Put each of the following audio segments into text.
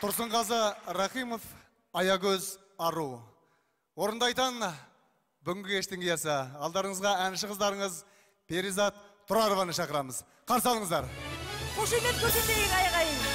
Тұрсынғазы Рахимов, Аягөз Ару. Орындайтан бүгінгі кештің иесі. Алдарыңызға әнші қыздарыңыз Перизат Тұрарованы шақырамыз. Қарсы алыңыздар. Қошемет көрсетейік ағайын.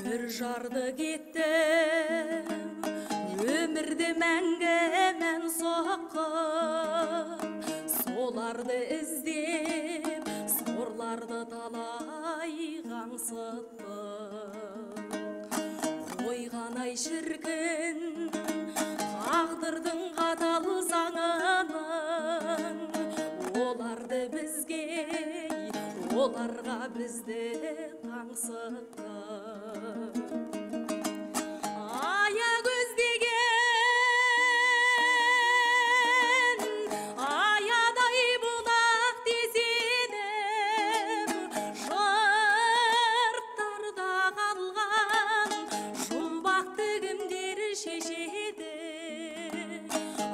Bir жарды кеттім, өмірді мәңгі мен соққым. Соларды іздеп, сорларды талай қаңсыттым. Қойған-ай шіркін, тағдырдың қатал заңының. Оларды бізге, оларға бізді таңсыттым. Аягөз деген аядай бұлақ десенім, жұрттарда қалған жұмбақты кімдер шешеді.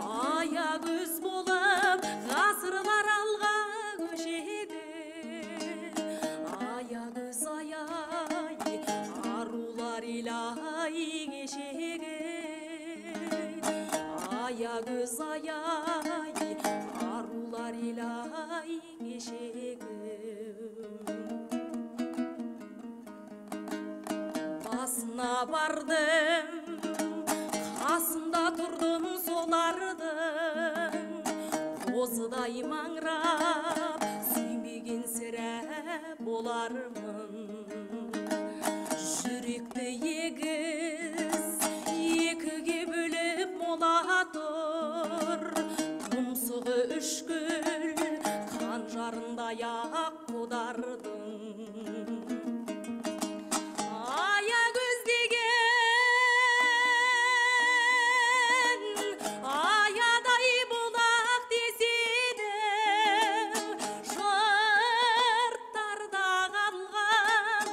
Аягөз болып ғасырлар алға көшеді. Аягөз аяй арулар илай кешегі. Аягөз аяй арулар илай кешегі. Басына бардым, қасында тұрдым солардың. Қозыдай маңырап, сүймеген сірә болармын. Жүректі егіз, екіге бөліп мола тұр. Тұмсығы үшкіл, қанжарындай ақ қодардың. Аягөз деген аядай бұлақ десенім, жұрттарда қалған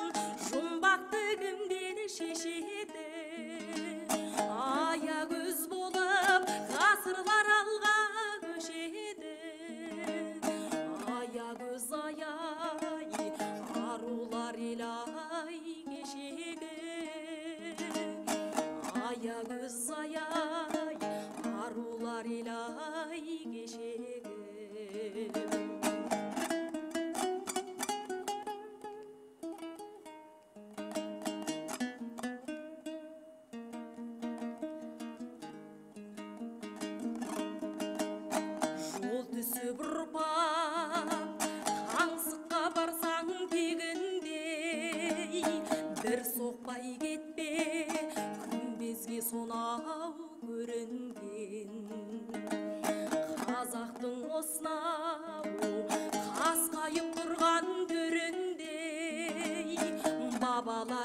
жұмбақты кімдер шешеді. Аягөз болып ғасырлар алға көшеді. Аягөз аяй арулар илай кешегі. Аягөз аяй арулар илай кешегі. Жол түсіп ұрпап, таңсыққа барсаң тегіндей. Бір соқпай кетпе, күмбезге сонау көрінген. Қазақтың осынау қасқайып тұрған түріндей. Бабалар